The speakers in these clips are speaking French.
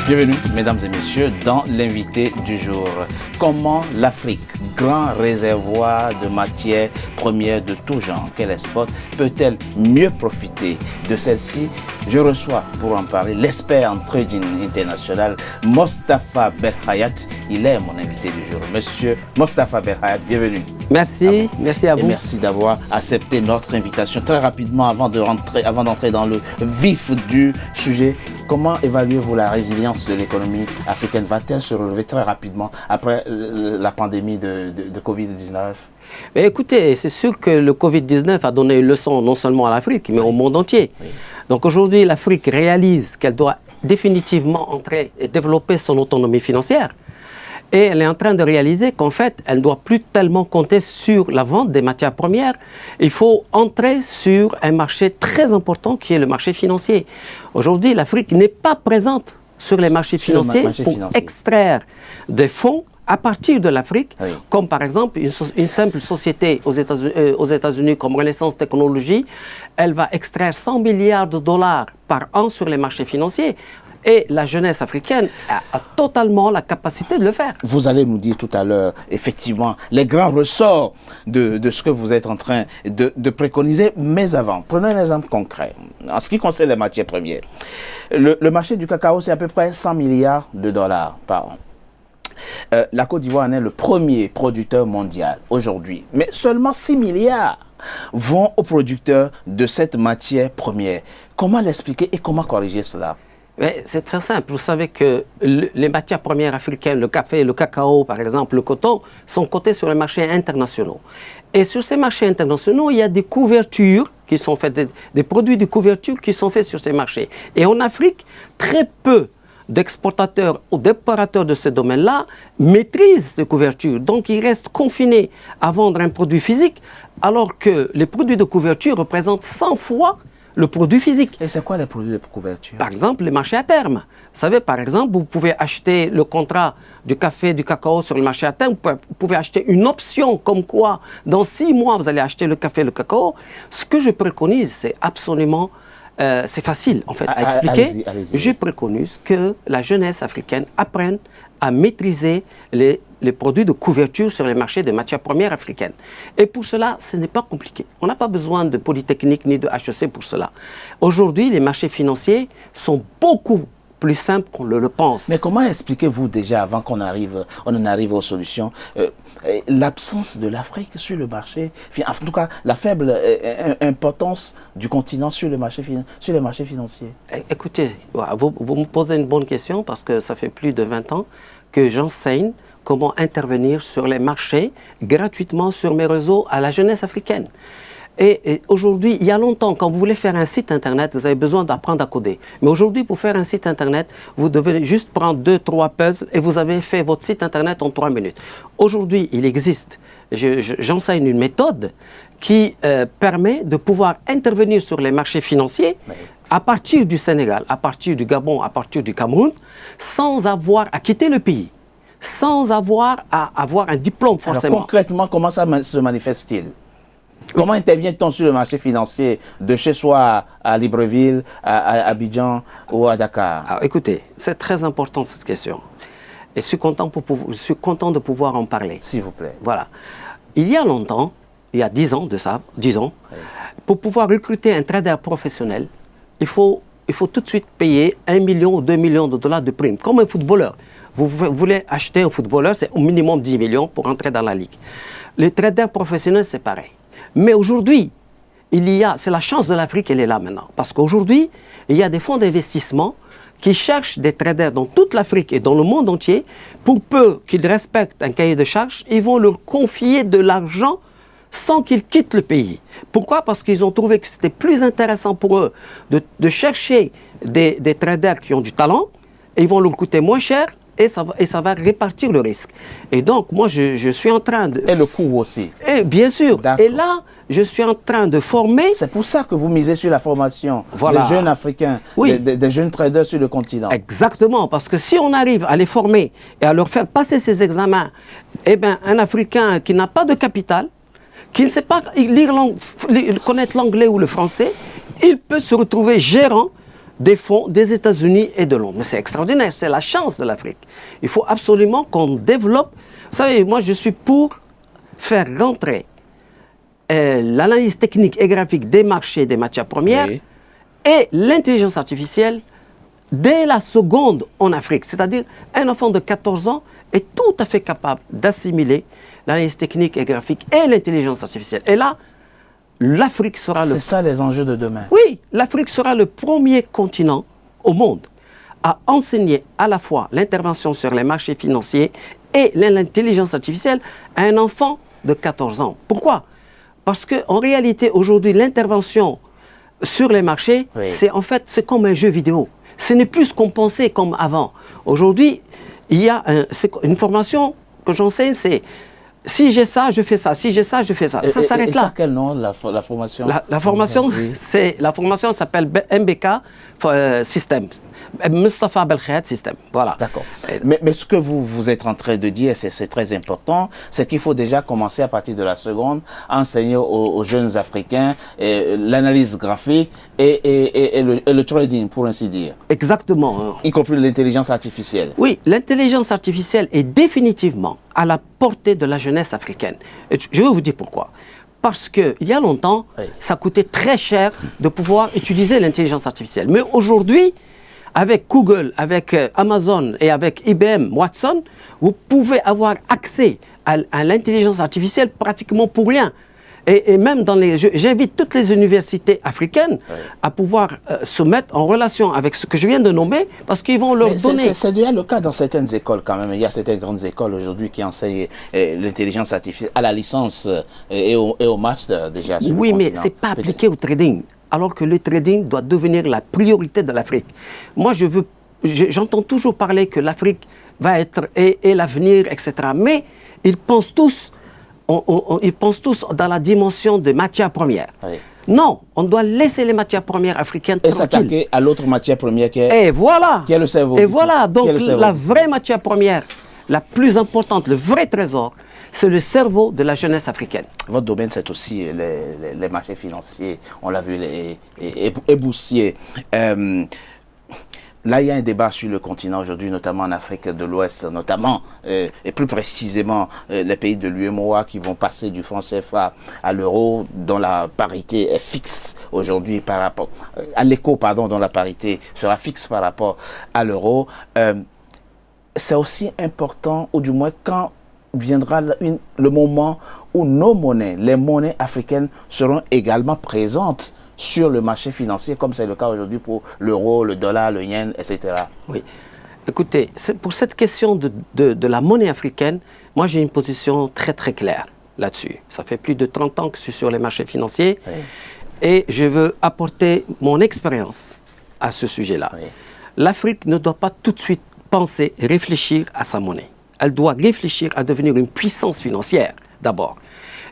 Bienvenue, mesdames et messieurs, dans l'invité du jour. Comment l'Afrique, grand réservoir de matières premières de tout genre qu'elle exporte, peut-elle mieux profiter de celle-ci? Je reçois pour en parler l'expert en trading international, Mostafa Berhayat. Il est mon invité du jour. Monsieur Mostafa Berhayat, bienvenue. Merci, merci à vous. Et merci d'avoir accepté notre invitation. Très rapidement, avant d'entrer dans le vif du sujet, comment évaluez-vous la résilience de l'économie africaine? Va-t-elle se relever très rapidement après la pandémie de Covid-19? Mais écoutez, c'est sûr que le Covid-19 a donné une leçon non seulement à l'Afrique, mais au monde entier. Oui. Donc aujourd'hui, l'Afrique réalise qu'elle doit définitivement entrer et développer son autonomie financière. Et elle est en train de réaliser qu'en fait, elle ne doit plus tellement compter sur la vente des matières premières. Il faut entrer sur un marché très important qui est le marché financier. Aujourd'hui, l'Afrique n'est pas présente sur les marchés financiers pour extraire des fonds à partir de l'Afrique, oui. Comme par exemple une simple société aux États-Unis comme Renaissance Technologies, elle va extraire 100 milliards de dollars par an sur les marchés financiers. Et la jeunesse africaine a totalement la capacité de le faire. Vous allez nous dire tout à l'heure, effectivement, les grands ressorts de ce que vous êtes en train de préconiser. Mais avant, prenons un exemple concret. En ce qui concerne les matières premières, le marché du cacao, c'est à peu près 100 milliards de dollars par an. La Côte d'Ivoire en est le premier producteur mondial aujourd'hui. Mais seulement 6 milliards vont aux producteurs de cette matière première. Comment l'expliquer et comment corriger cela? C'est très simple. Vous savez que les matières premières africaines, le café, le cacao, par exemple, le coton, sont cotés sur les marchés internationaux. Et sur ces marchés internationaux, il y a des couvertures qui sont faites, des produits de couverture qui sont faits sur ces marchés. Et en Afrique, très peu d'exportateurs ou d'opérateurs de ce domaine-là maîtrisent ces couvertures. Donc, ils restent confinés à vendre un produit physique, alors que les produits de couverture représentent 100 fois le produit physique. Et c'est quoi les produits de couverture? Par exemple, les marchés à terme. Vous savez, par exemple, vous pouvez acheter le contrat du café, du cacao sur le marché à terme. Vous pouvez acheter une option comme quoi, dans 6 mois, vous allez acheter le café, le cacao. Ce que je préconise, c'est absolument... c'est facile, en fait, à expliquer. Allez-y. Je préconise que la jeunesse africaine apprenne à maîtriser les produits de couverture sur les marchés des matières premières africaines. Et pour cela, ce n'est pas compliqué. On n'a pas besoin de Polytechnique ni de HEC pour cela. Aujourd'hui, les marchés financiers sont beaucoup plus simples qu'on le pense. Mais comment expliquez-vous déjà, avant qu'on en arrive aux solutions, l'absence de l'Afrique sur le marché, en tout cas la faible importance du continent sur les marchés financiers? Écoutez, vous me posez une bonne question parce que ça fait plus de 20 ans que j'enseigne comment intervenir sur les marchés gratuitement sur mes réseaux à la jeunesse africaine. Et aujourd'hui, il y a longtemps, quand vous voulez faire un site internet, vous avez besoin d'apprendre à coder. Mais aujourd'hui, pour faire un site internet, vous devez juste prendre 2-3 puzzles et vous avez fait votre site internet en 3 minutes. Aujourd'hui, il existe, j'enseigne une méthode qui permet de pouvoir intervenir sur les marchés financiers à partir du Sénégal, à partir du Gabon, à partir du Cameroun, sans avoir à quitter le pays, sans avoir à avoir un diplôme forcément. Alors concrètement, comment ça se manifeste-t-il? Comment intervient-on sur le marché financier de chez soi à Libreville, à Abidjan ou à Dakar? Alors, écoutez, c'est très important cette question. Et je suis content de pouvoir en parler. S'il vous plaît. Voilà. Il y a longtemps, il y a 10 ans de ça, 10 ans, oui. Pour pouvoir recruter un trader professionnel, il faut tout de suite payer 1 million ou 2 millions de dollars de prime, comme un footballeur. Vous voulez acheter un footballeur, c'est au minimum 10 millions pour entrer dans la ligue. Les traders professionnels, c'est pareil. Mais aujourd'hui, c'est la chance de l'Afrique, elle est là maintenant. Parce qu'aujourd'hui, il y a des fonds d'investissement qui cherchent des traders dans toute l'Afrique et dans le monde entier. Pour peu qu'ils respectent un cahier de charges, ils vont leur confier de l'argent sans qu'ils quittent le pays. Pourquoi? Parce qu'ils ont trouvé que c'était plus intéressant pour eux de chercher des traders qui ont du talent et ils vont leur coûter moins cher. Et ça va répartir le risque. Et donc, moi, je suis en train de... Et le coût aussi. Et bien sûr. Et là, je suis en train de former... C'est pour ça que vous misez sur la formation des jeunes Africains, oui. des jeunes traders sur le continent. Exactement. Parce que si on arrive à les former et à leur faire passer ces examens, eh bien, un Africain qui n'a pas de capital, qui ne sait pas connaître l'anglais ou le français, il peut se retrouver gérant des fonds des États-Unis et de Londres. Mais c'est extraordinaire, c'est la chance de l'Afrique. Il faut absolument qu'on développe. Vous savez, moi je suis pour faire rentrer l'analyse technique et graphique des marchés des matières premières et l'intelligence artificielle dès la seconde en Afrique. C'est-à-dire, un enfant de 14 ans est tout à fait capable d'assimiler l'analyse technique et graphique et l'intelligence artificielle. Et là, l'Afrique sera C'est ça les enjeux de demain. Oui, l'Afrique sera le premier continent au monde à enseigner à la fois l'intervention sur les marchés financiers et l'intelligence artificielle à un enfant de 14 ans. Pourquoi? Parce qu'en réalité, aujourd'hui, l'intervention sur les marchés, c'est comme un jeu vidéo. Ce n'est plus ce qu'on pensait comme avant. Aujourd'hui, il y a une formation que j'enseigne, c'est si j'ai ça, je fais ça. Si j'ai ça, je fais ça. Ça s'arrête là. Et ça, quel nom, la formation? La formation s'appelle MBK System. Mustafa Belkhaïat System. Voilà. D'accord. Mais ce que vous êtes en train de dire, c'est très important, c'est qu'il faut déjà commencer à partir de la seconde à enseigner aux jeunes Africains l'analyse graphique et le trading, pour ainsi dire. Exactement. Y compris l'intelligence artificielle. Oui, l'intelligence artificielle est définitivement à la portée de la jeunesse africaine. Et je vais vous dire pourquoi. Parce qu'il y a longtemps, ça coûtait très cher de pouvoir utiliser l'intelligence artificielle. Mais aujourd'hui, avec Google, avec Amazon et avec IBM Watson, vous pouvez avoir accès à l'intelligence artificielle pratiquement pour rien. Et même j'invite toutes les universités africaines à pouvoir se mettre en relation avec ce que je viens de nommer, parce qu'ils vont leur donner... C'est déjà le cas dans certaines écoles quand même. Il y a certaines grandes écoles aujourd'hui qui enseignent l'intelligence artificielle à la licence et au master déjà. Oui, mais ce n'est pas appliqué au trading. Alors que le trading doit devenir la priorité de l'Afrique. Moi, j'entends toujours parler que l'Afrique va être et l'avenir, etc. Mais ils pensent tous dans la dimension de matières premières. Non, on doit laisser les matières premières africaines tranquilles. Et s'attaquer à l'autre matière première qui est le cerveau. Et voilà, donc la vraie matière première, la plus importante, le vrai trésor, c'est le cerveau de la jeunesse africaine. Votre domaine, c'est aussi les marchés financiers, on l'a vu, et boursiers. Là, il y a un débat sur le continent aujourd'hui, notamment en Afrique de l'Ouest, notamment, et plus précisément, les pays de l'UEMOA qui vont passer du franc CFA à l'euro, dont la parité est fixe aujourd'hui par rapport à l'éco, dont la parité sera fixe par rapport à l'euro. C'est aussi important, ou du moins quand viendra le moment où nos monnaies, les monnaies africaines, seront également présentes sur le marché financier, comme c'est le cas aujourd'hui pour l'euro, le dollar, le yen, etc. Oui. Écoutez, pour cette question de la monnaie africaine, moi j'ai une position très très claire là-dessus. Ça fait plus de 30 ans que je suis sur les marchés financiers et je veux apporter mon expérience à ce sujet-là. L'Afrique ne doit pas tout de suite penser, réfléchir à sa monnaie. Elle doit réfléchir à devenir une puissance financière, d'abord.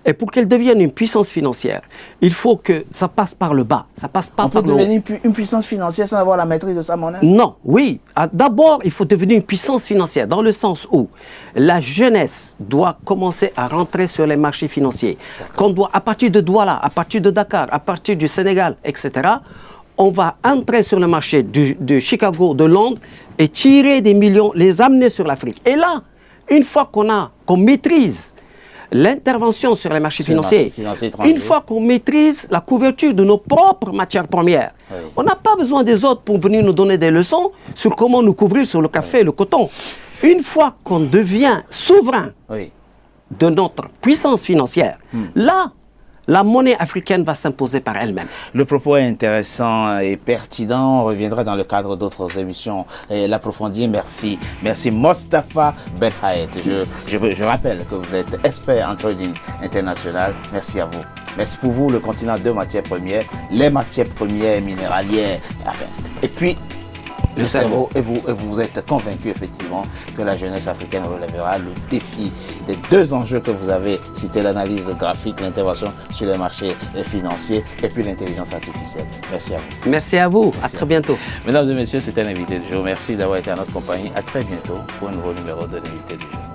Et pour qu'elle devienne une puissance financière, il faut que ça passe par le bas, ça passe pas par le haut. On peut devenir une puissance financière sans avoir la maîtrise de sa monnaie? Non, oui. D'abord, il faut devenir une puissance financière, dans le sens où la jeunesse doit commencer à rentrer sur les marchés financiers. Qu'on doit, à partir de Douala, à partir de Dakar, à partir du Sénégal, etc., on va entrer sur le marché de Chicago, de Londres, et tirer des millions, les amener sur l'Afrique. Et là, une fois qu'on maîtrise l'intervention sur les marchés financiers, une fois qu'on maîtrise la couverture de nos propres matières premières, on n'a pas besoin des autres pour venir nous donner des leçons sur comment nous couvrir sur le café et le coton. Une fois qu'on devient souverain de notre puissance financière, là, la monnaie africaine va s'imposer par elle-même. Le propos est intéressant et pertinent. On reviendra dans le cadre d'autres émissions et l'approfondir. Merci. Merci Mostafa Belkhaïat. Je rappelle que vous êtes expert en trading international. Merci à vous. Merci pour vous, le continent de matières premières, les matières premières minéralières, enfin, et puis le cerveau. Et vous êtes convaincu effectivement que la jeunesse africaine relèvera le défi des deux enjeux que vous avez cités, l'analyse graphique, l'intervention sur les marchés financiers et puis l'intelligence artificielle. Merci à vous. Merci à vous. Merci à très bientôt. Mesdames et messieurs, c'était l'invité du jour. Merci d'avoir été à notre compagnie. À très bientôt pour un nouveau numéro de l'invité du jour.